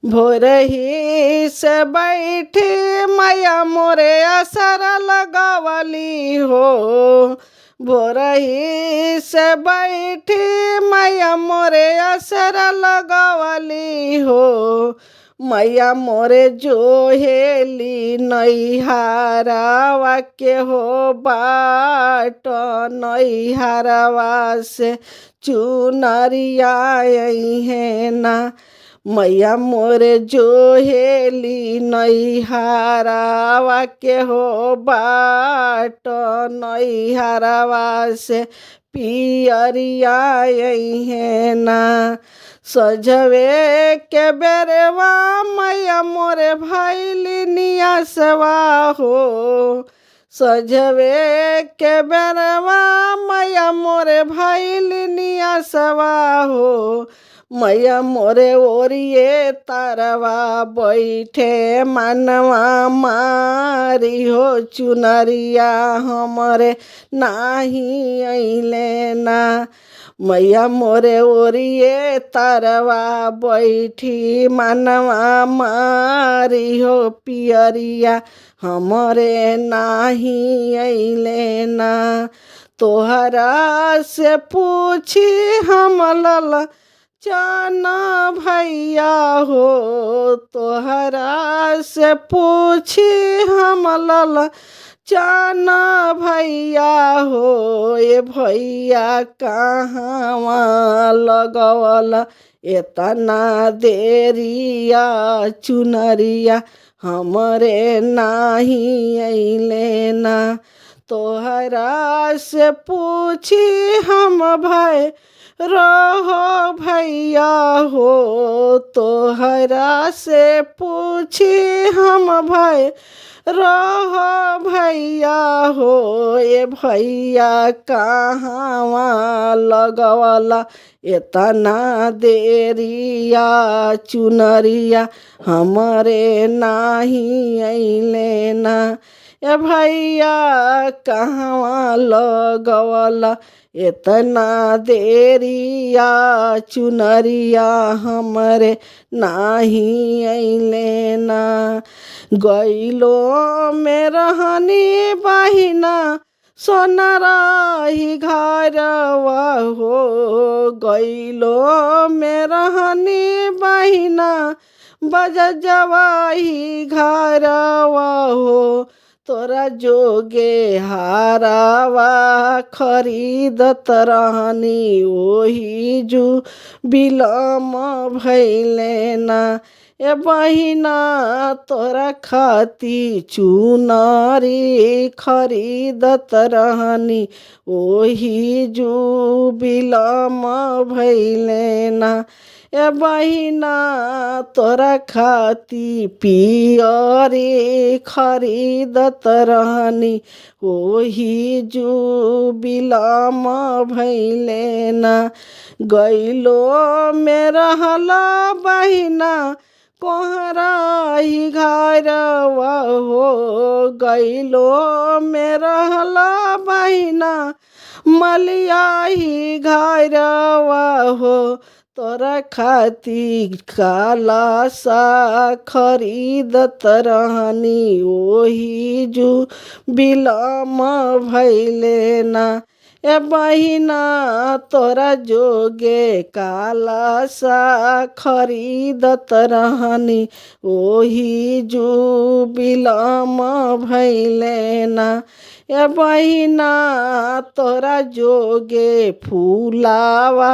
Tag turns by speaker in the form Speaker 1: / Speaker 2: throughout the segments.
Speaker 1: भोरही से बैठी मैया मोरे असर लगावली हो। भोरही से बैठी मैया मोरे असर लगावली हो। मैया मोरे जोहेली नैहरवा के हो बाट। नैहरवा से चुनरिया है ना। मैया मोरे जोहेली नैहरवा के हो बाट। नैहरवा से पियरिया है ना। सजवे के बेरवा मैया मोरे भैली नियसवा हो। सजवे के बेरवा मैया मोरे भैली नियसवा हो। मैया मोरे ओरिए तारवा बैठे मनवा मारी हो। चुनरिया हमरे नाही अइले ना। मैया मोरे ओरिए तारवा बैठी मनवा मारी हो। पियरिया हमरे नाही अइले ना। तोहरा से पूछी हम लल जाना भैया हो। तोहरा से पूछी हम लल जाना भैया हो। ये भैया कहाँ लगवल एतना देरिया। चुनरिया हमरे नाही अइले ना। तोहरा से पूछी हम भाई रहो भैया हो। तोहरा से पूछी हम भाई रहो भैया हो। ये भैया कहाँ लगवला एतना देरिया। चुनरिया हमरे नाही अइले ना। ए भैया कहाँ लगवला इतना देरिया। चुनरिया हमरे नाही अइले ना। गइलो में रहनी बहिना सोनराही घरवा हो। गइलो में रहनी बहिना बजजवाही घरवा हो। तोरा जोगे हारावा खरीदत रहनी ओही जू बिलम भैले ना। ए बहिना तोरा खाती चुनरी खरीदत रहनी ओही जू बिलम भैले ना। ए बहिना तोरा खाती पियरी खरीदत रहनी ओही जू बिलम भैले ना। गइलो में रहला बहिना कोहराही घरवा हो। गइलो में रहला बहिना मलियाही घरवा हो। तोरा खाती काला सा खरीदत रहनी ओही जू बिलम भैले ना। ए बहिना तोरा जोगे काला सा खरीदत रहनी ओही जू बिलम भैले ना। ए बहिना तोरा जोगे फूलावा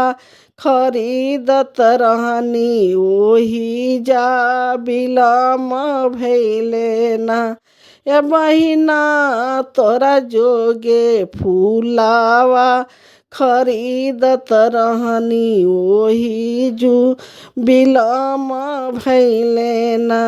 Speaker 1: खरीदत रहनी ओही जा बिलम भैले ना। ए बहिना तोरा जोगे फूलावा खरीदत रहनी ओही जू बिलम भैले ना।